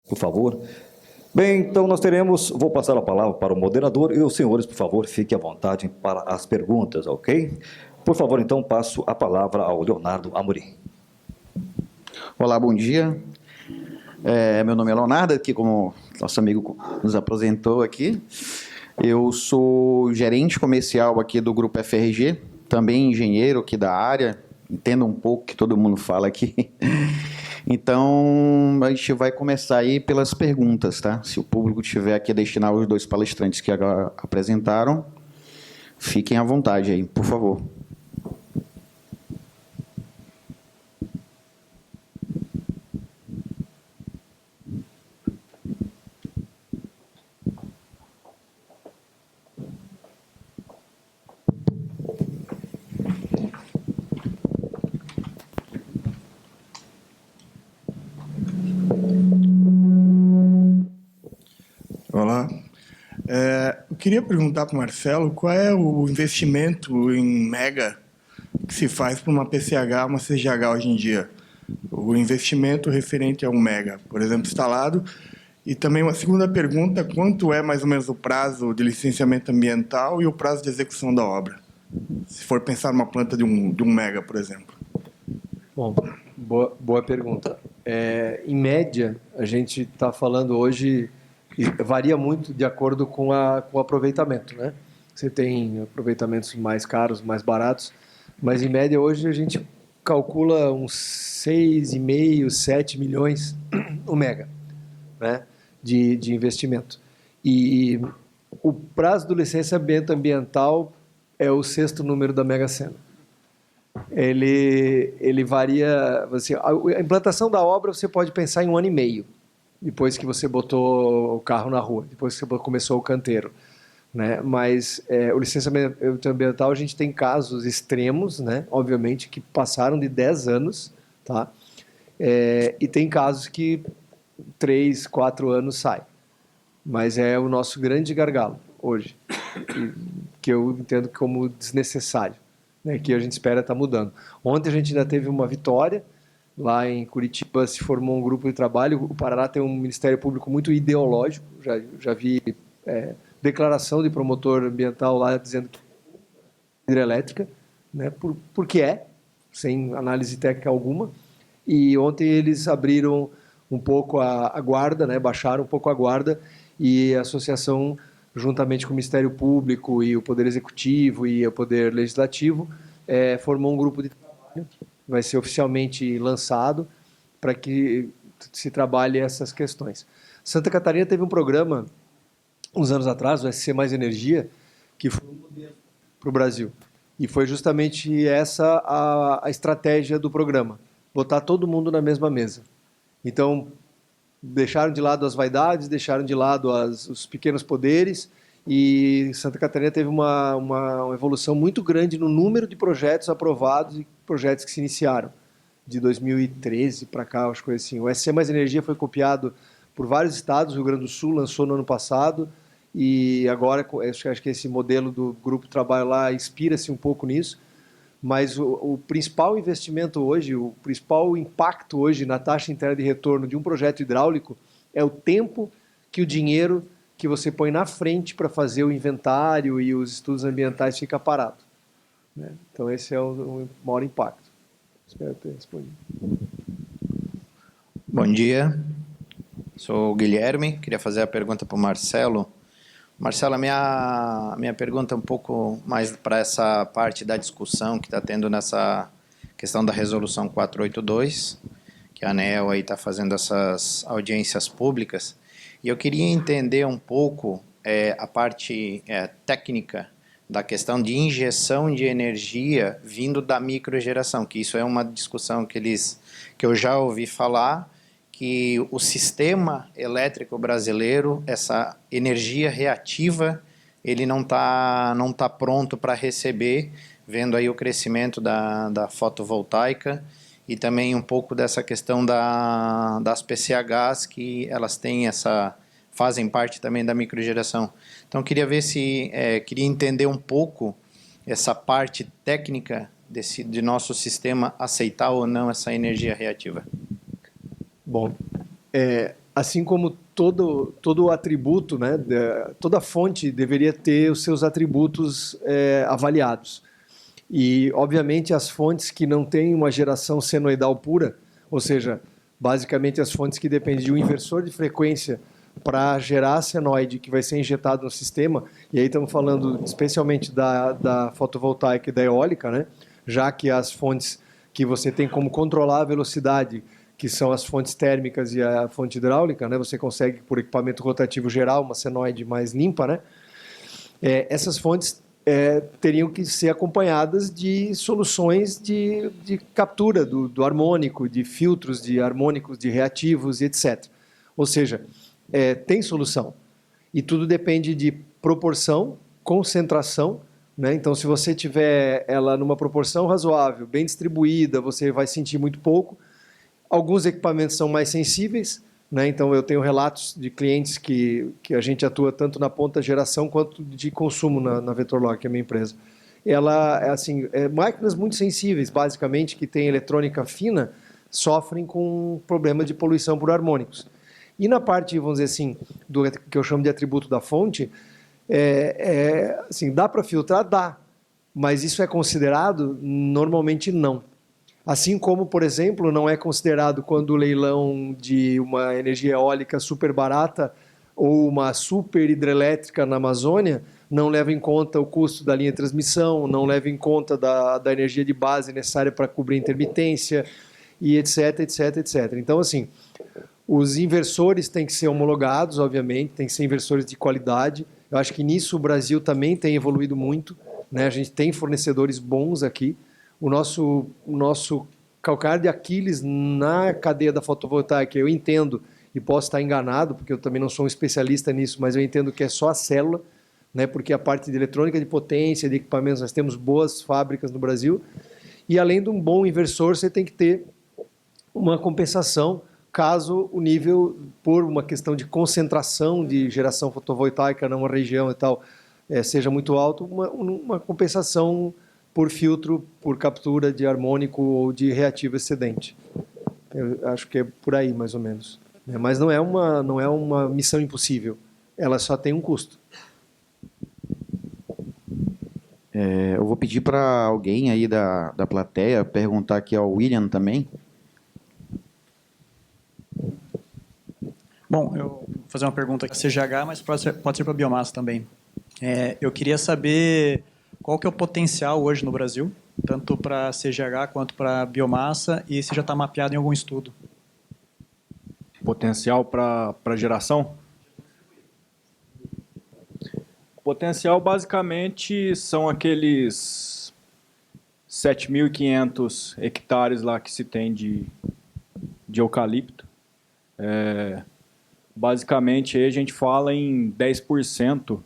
por favor. Bem, então vou passar a palavra para o moderador e os senhores, por favor, fiquem à vontade para as perguntas, ok? Por favor, então, passo a palavra ao Leonardo Amorim. Olá, bom dia. Meu nome é Leonardo, aqui como nosso amigo nos apresentou aqui. Eu sou gerente comercial aqui do Grupo FRG, também engenheiro aqui da área, entendo um pouco o que todo mundo fala aqui. Então, a gente vai começar aí pelas perguntas, tá? Se o público tiver aqui a destinar os dois palestrantes que agora apresentaram, fiquem à vontade aí, por favor. Olá. Eu queria perguntar para o Marcelo qual é o investimento em mega que se faz para uma PCH, uma CGH hoje em dia. O investimento referente a um mega, por exemplo, instalado. E também uma segunda pergunta, quanto é mais ou menos o prazo de licenciamento ambiental e o prazo de execução da obra? Se for pensar numa planta de um mega, por exemplo. Bom, boa pergunta. Em média, a gente está falando hoje, varia muito de acordo com o aproveitamento, né? Você tem aproveitamentos mais caros, mais baratos, mas em média hoje a gente calcula uns 6,5, 7 milhões o mega, né? De investimento. E o prazo do licenciamento ambiental é o sexto número da Mega Sena. Ele varia, assim, a implantação da obra você pode pensar em 1 ano e meio, depois que você botou o carro na rua, depois que você começou o canteiro, né? Mas o licenciamento ambiental, a gente tem casos extremos, né? Obviamente, que passaram de 10 anos, tá? E tem casos que 3, 4 anos sai, mas é o nosso grande gargalo hoje, que eu entendo como desnecessário, né, que a gente espera estar mudando. Ontem a gente ainda teve uma vitória, lá em Curitiba se formou um grupo de trabalho, o Paraná tem um Ministério Público muito ideológico, já vi declaração de promotor ambiental lá dizendo que é hidrelétrica, né, porque sem análise técnica alguma, e ontem eles abriram um pouco a guarda, né, baixaram um pouco a guarda, e a associação, juntamente com o Ministério Público e o Poder Executivo e o Poder Legislativo, formou um grupo de trabalho, vai ser oficialmente lançado, para que se trabalhe essas questões. Santa Catarina teve um programa, uns anos atrás, o SC Mais Energia, que foi um modelo para o Brasil. E foi justamente essa a estratégia do programa, botar todo mundo na mesma mesa. Então, deixaram de lado as vaidades, deixaram de lado os pequenos poderes, e Santa Catarina teve uma evolução muito grande no número de projetos aprovados e projetos que se iniciaram. De 2013 para cá, acho que assim. O SC Mais Energia foi copiado por vários estados, o Rio Grande do Sul lançou no ano passado, e agora acho que esse modelo do grupo de trabalho lá inspira-se um pouco nisso, mas o principal investimento hoje, o principal impacto hoje na taxa interna de retorno de um projeto hidráulico é o tempo que o dinheiro que você põe na frente para fazer o inventário e os estudos ambientais fica parado, né? Então esse é o maior impacto. Espero ter respondido. Bom dia, sou o Guilherme, queria fazer a pergunta para o Marcelo. Marcelo, a minha pergunta é um pouco mais para essa parte da discussão que está tendo nessa questão da resolução 482, que a ANEEL está fazendo essas audiências públicas, e eu queria entender um pouco a parte técnica da questão de injeção de energia vindo da microgeração, que isso é uma discussão que eu já ouvi falar, que o sistema elétrico brasileiro, essa energia reativa, ele não tá pronto para receber, vendo aí o crescimento da fotovoltaica e também um pouco dessa questão das PCHs, que elas fazem parte também da microgeração. Então, queria entender um pouco essa parte técnica de nosso sistema aceitar ou não essa energia reativa. Bom, assim como todo atributo, né, toda fonte deveria ter os seus atributos avaliados. E, obviamente, as fontes que não têm uma geração senoidal pura, ou seja, basicamente as fontes que dependem de um inversor de frequência para gerar senoide que vai ser injetado no sistema, e aí estamos falando especialmente da fotovoltaica e da eólica, né, já que as fontes que você tem como controlar a velocidade, que são as fontes térmicas e a fonte hidráulica, né, você consegue, por equipamento rotativo, gerar uma senoide mais limpa, né, essas fontes teriam que ser acompanhadas de soluções de captura do harmônico, de filtros de harmônicos, de reativos e etc. Ou seja, tem solução. E tudo depende de proporção, concentração, né? Então, se você tiver ela numa proporção razoável, bem distribuída, você vai sentir muito pouco. Alguns equipamentos são mais sensíveis, né? Então, eu tenho relatos de clientes que a gente atua tanto na ponta geração quanto de consumo na Vetorlog, que é a minha empresa. Ela, assim, máquinas muito sensíveis, basicamente, que têm eletrônica fina, sofrem com problema de poluição por harmônicos. E na parte, vamos dizer assim, do que eu chamo de atributo da fonte, assim, dá para filtrar? Dá. Mas isso é considerado? Normalmente não. Assim como, por exemplo, não é considerado quando o leilão de uma energia eólica super barata ou uma super hidrelétrica na Amazônia não leva em conta o custo da linha de transmissão, não leva em conta da energia de base necessária para cobrir intermitência e etc, etc, etc. Então, assim, os inversores têm que ser homologados, obviamente, têm que ser inversores de qualidade. Eu acho que nisso o Brasil também tem evoluído muito, né? A gente tem fornecedores bons aqui. O nosso calcanhar de Aquiles na cadeia da fotovoltaica, eu entendo, e posso estar enganado, porque eu também não sou um especialista nisso, mas eu entendo que é só a célula, né? Porque a parte de eletrônica, de potência, de equipamentos, nós temos boas fábricas no Brasil. E além de um bom inversor, você tem que ter uma compensação caso o nível, por uma questão de concentração de geração fotovoltaica numa região e tal, seja muito alto, uma compensação por filtro, por captura de harmônico ou de reativo excedente. Eu acho que é por aí, mais ou menos. Mas não é uma missão impossível. Ela só tem um custo. Eu vou pedir para alguém aí da plateia perguntar aqui ao William também. Bom, eu vou fazer uma pergunta aqui. CGH, mas pode ser para biomassa também. Eu queria saber qual que é o potencial hoje no Brasil, tanto para CGH quanto para biomassa, e se já está mapeado em algum estudo. Potencial para geração? Potencial, basicamente, são aqueles 7.500 hectares lá que se tem de eucalipto. Basicamente, aí a gente fala em 10%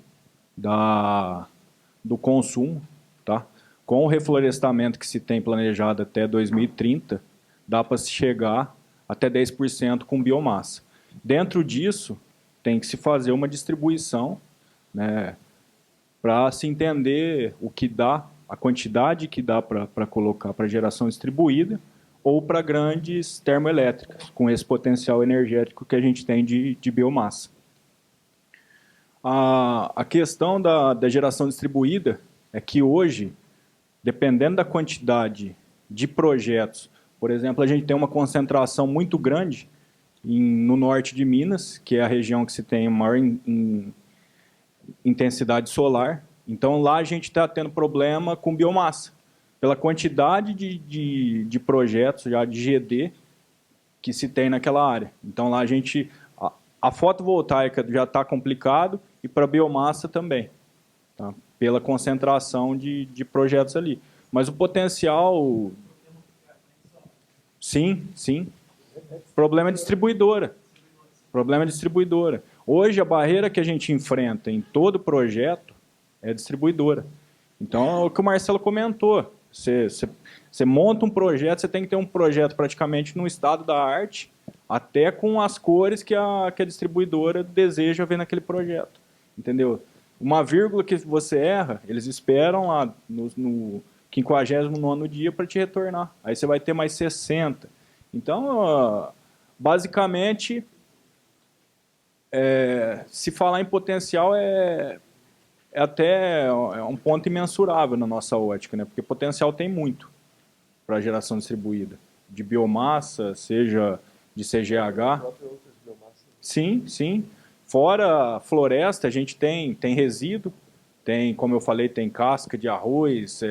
do consumo, tá? Com o reflorestamento que se tem planejado até 2030, dá para se chegar até 10% com biomassa. Dentro disso, tem que se fazer uma distribuição, né, para se entender o que dá, a quantidade que dá para colocar para geração distribuída ou para grandes termoelétricas, com esse potencial energético que a gente tem de biomassa. A questão da geração distribuída é que hoje, dependendo da quantidade de projetos, por exemplo, a gente tem uma concentração muito grande no norte de Minas, que é a região que se tem maior intensidade solar. Então, lá a gente está tendo problema com biomassa, pela quantidade de projetos já de GD que se tem naquela área. Então, lá a fotovoltaica já está complicado e para biomassa também, tá? Pela concentração de projetos ali. Mas o potencial... Sim. Problema é distribuidora. Hoje, a barreira que a gente enfrenta em todo projeto é distribuidora. Então, é o que o Marcelo comentou. Você monta um projeto, você tem que ter um projeto praticamente no estado da arte, até com as cores que a distribuidora deseja ver naquele projeto. Entendeu? Uma vírgula que você erra, eles esperam lá no 59º dia para te retornar. Aí você vai ter mais 60. Então, basicamente, Se falar em potencial é até um ponto imensurável na nossa ótica, né? Porque potencial tem muito para geração distribuída, de biomassa, seja de CGH. Sim, sim. Fora floresta, a gente tem resíduo, tem, como eu falei, tem casca de arroz,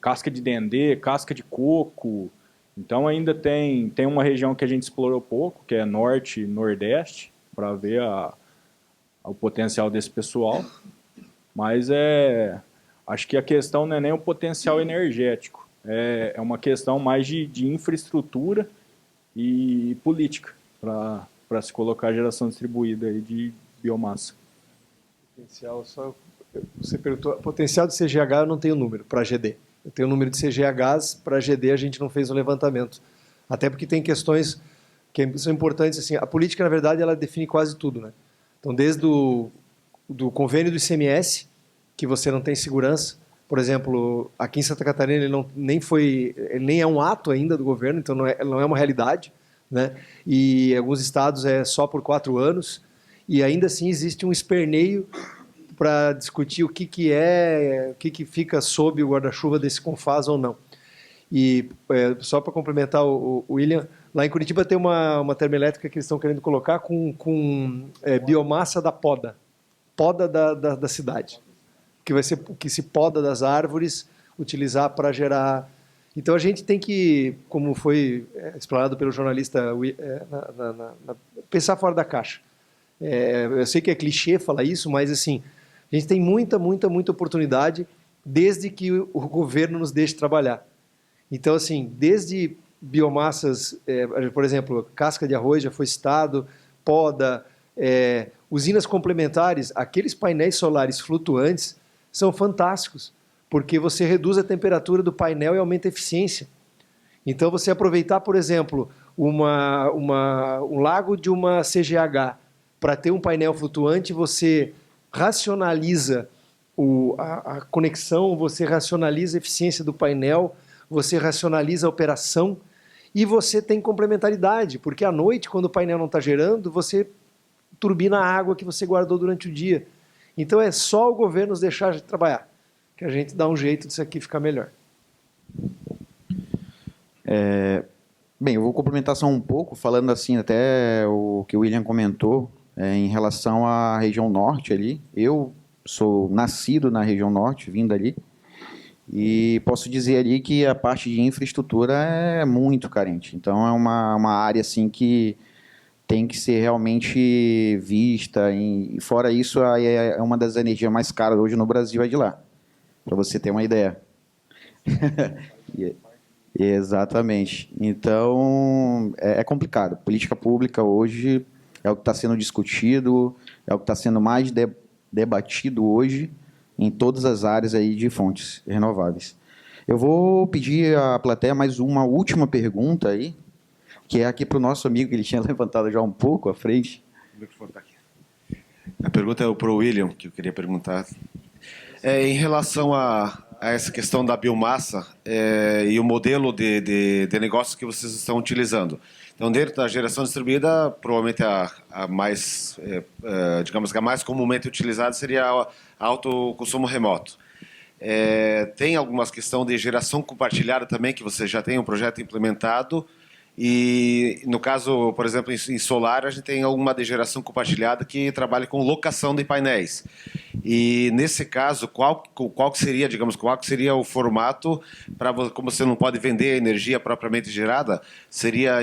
casca de dendê, casca de coco. Então ainda tem uma região que a gente explorou pouco, que é norte e nordeste, para ver o potencial desse pessoal. Mas acho que a questão não é nem o potencial energético, é uma questão mais de infraestrutura e política para se colocar a geração distribuída aí de biomassa. Potencial, você perguntou, potencial de CGH eu não tenho número para GD. Eu tenho o número de CGHs, para GD a gente não fez o levantamento. Até porque tem questões que são importantes. Assim, a política, na verdade, ela define quase tudo, né? Então, desde do convênio do ICMS, que você não tem segurança. Por exemplo, aqui em Santa Catarina ele nem é um ato ainda do governo, então não é uma realidade, né? E em alguns estados é só por 4 anos, e ainda assim existe um esperneio para discutir o que fica sob o guarda-chuva desse CONFAS ou não. E só para complementar o William, lá em Curitiba tem uma termoelétrica que eles estão querendo colocar com biomassa da poda da cidade, que vai ser que se poda das árvores, utilizar para gerar. Então a gente tem que, como foi explorado pelo jornalista, pensar fora da caixa. Eu sei que é clichê falar isso, mas assim, a gente tem muita oportunidade desde que o governo nos deixe trabalhar. Então, assim, desde biomassas, por exemplo, casca de arroz já foi citado, poda, usinas complementares, aqueles painéis solares flutuantes são fantásticos, porque você reduz a temperatura do painel e aumenta a eficiência. Então, você aproveitar, por exemplo, um lago de uma CGH para ter um painel flutuante, você racionaliza a conexão, você racionaliza a eficiência do painel, você racionaliza a operação e você tem complementaridade, porque à noite, quando o painel não está gerando, você turbina a água que você guardou durante o dia. Então é só o governo nos deixar de trabalhar, que a gente dá um jeito disso aqui ficar melhor. Bem, eu vou complementar só um pouco, falando assim até o que o William comentou em relação à região norte ali. Eu sou nascido na região norte, vindo ali, e posso dizer ali que a parte de infraestrutura é muito carente. Então é uma área assim que tem que ser realmente vista. E fora isso, é uma das energias mais caras hoje no Brasil, é de lá, para você ter uma ideia. Exatamente. Então é complicado. Política pública hoje é o que está sendo discutido, é o que está sendo mais debatido hoje em todas as áreas aí de fontes renováveis. Eu vou pedir à plateia mais uma última pergunta aí, que é aqui para o nosso amigo, que ele tinha levantado já um pouco à frente. A pergunta é para o William, que eu queria perguntar. Em relação a essa questão da biomassa e o modelo de negócios que vocês estão utilizando. Então, dentro da geração distribuída, provavelmente a mais, digamos que a mais comumente utilizada seria a autoconsumo remoto. Tem algumas questões de geração compartilhada também, que você já tem um projeto implementado. E, no caso, por exemplo, em solar, a gente tem alguma de geração compartilhada que trabalha com locação de painéis. E, nesse caso, qual seria, digamos, qual seria o formato para, como você não pode vender a energia propriamente gerada, seria,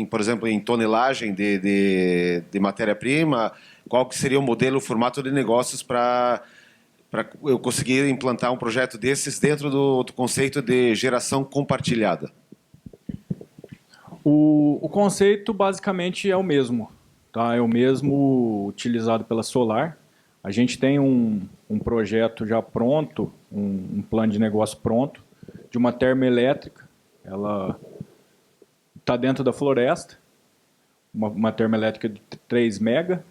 por exemplo, em tonelagem de matéria-prima? Qual que seria o modelo, o formato de negócios para eu conseguir implantar um projeto desses dentro do conceito de geração compartilhada? O conceito basicamente é o mesmo, tá? É o mesmo utilizado pela Solar. A gente tem um projeto já pronto, um plano de negócio pronto, de uma termoelétrica. Ela está dentro da floresta, uma termoelétrica de 3 mega,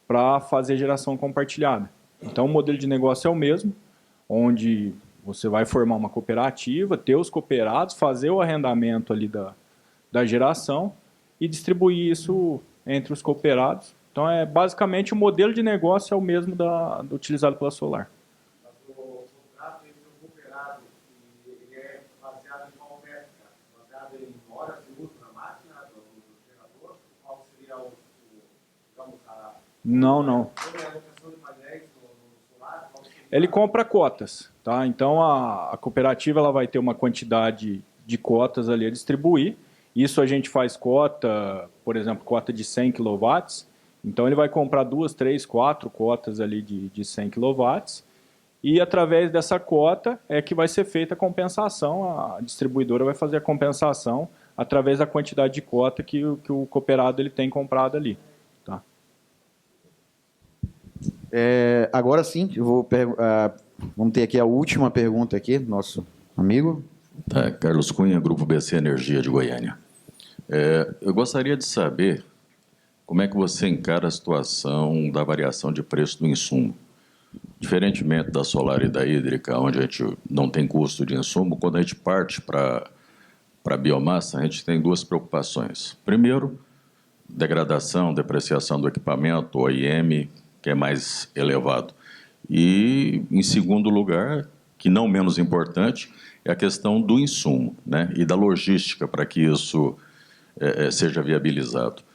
para fazer geração compartilhada. Então o modelo de negócio é o mesmo, onde você vai formar uma cooperativa, ter os cooperados, fazer o arrendamento ali da geração e distribuir isso entre os cooperados. Então, basicamente, o modelo de negócio é o mesmo do utilizado pela Solar. Mas o contrato entre o cooperado, ele é baseado em qual métrica? Baseado em horas de uso da máquina, do gerador? Qual seria digamos, Não. Como é a alocação de painéis no solar? Ele compra cotas, tá? Então, a cooperativa ela vai ter uma quantidade de cotas ali a distribuir. Isso a gente faz cota, por exemplo, cota de 100 kW. Então, ele vai comprar 2, 3, 4 cotas ali de 100 kW e, através dessa cota, é que vai ser feita a compensação. A distribuidora vai fazer a compensação através da quantidade de cota que o cooperado ele tem comprado ali. Tá? Agora sim, vamos ter aqui a última pergunta aqui, do nosso amigo. Tá, Carlos Cunha, Grupo BC Energia de Goiânia. Eu gostaria de saber como é que você encara a situação da variação de preço do insumo. Diferentemente da solar e da hídrica, onde a gente não tem custo de insumo, quando a gente parte para a biomassa, a gente tem duas preocupações. Primeiro, degradação, depreciação do equipamento, OIM, que é mais elevado. E, em segundo lugar, que não menos importante, é a questão do insumo, né, e da logística para que isso seja viabilizado.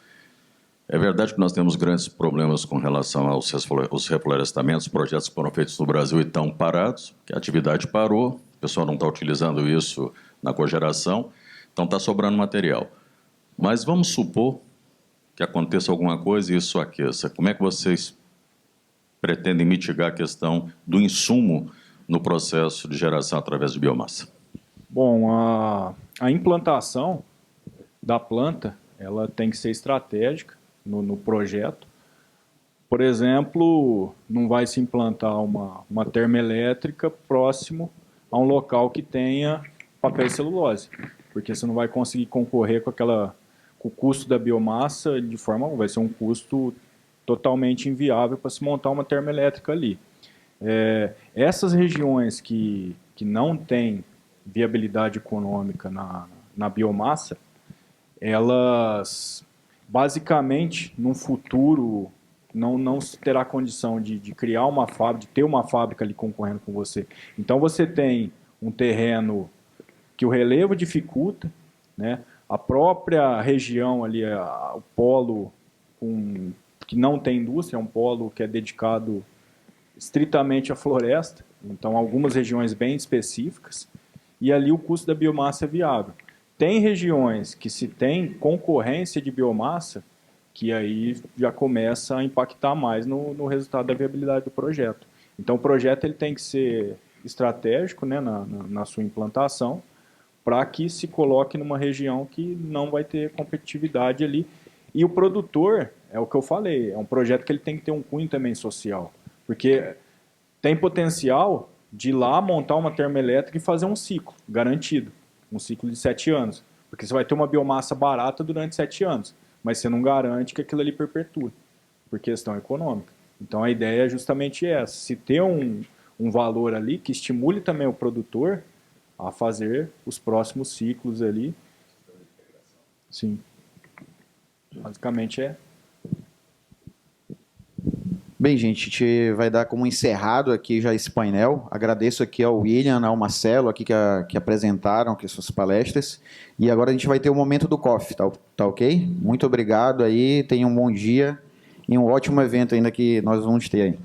É verdade que nós temos grandes problemas com relação aos reflorestamentos, projetos que foram feitos no Brasil e estão parados, que a atividade parou, o pessoal não está utilizando isso na cogeração, então está sobrando material. Mas vamos supor que aconteça alguma coisa e isso aqueça. Como é que vocês pretendem mitigar a questão do insumo no processo de geração através de biomassa? Bom, a implantação da planta ela tem que ser estratégica no projeto. Por exemplo, não vai se implantar uma termoelétrica próximo a um local que tenha papel e celulose, porque você não vai conseguir concorrer com o custo da biomassa de forma, vai ser um custo totalmente inviável para se montar uma termoelétrica ali. Essas regiões que não têm viabilidade econômica na biomassa, elas basicamente, num futuro, não se terá condição de criar uma fábrica, de ter uma fábrica ali concorrendo com você. Então, você tem um terreno que o relevo dificulta, né? A própria região ali, o polo que não tem indústria, é um polo que é dedicado estritamente à floresta, então algumas regiões bem específicas, e ali o custo da biomassa é viável. Tem regiões que se tem concorrência de biomassa, que aí já começa a impactar mais no resultado da viabilidade do projeto. Então o projeto ele tem que ser estratégico, né, na sua implantação, para que se coloque numa região que não vai ter competitividade ali. E o produtor, é o que eu falei, é um projeto que ele tem que ter um cunho também social, porque tem potencial de ir lá montar uma termoelétrica e fazer um ciclo garantido, um ciclo de 7 anos, porque você vai ter uma biomassa barata durante 7 anos, mas você não garante que aquilo ali perpetue, por questão econômica. Então a ideia é justamente essa, se ter um valor ali que estimule também o produtor a fazer os próximos ciclos ali. Sim. Basicamente é. Bem, gente, a gente vai dar como encerrado aqui já esse painel. Agradeço aqui ao William, ao Marcelo, aqui que apresentaram aqui suas palestras. E agora a gente vai ter o momento do coffee, tá ok? Muito obrigado aí, tenham um bom dia e um ótimo evento ainda que nós vamos ter aí.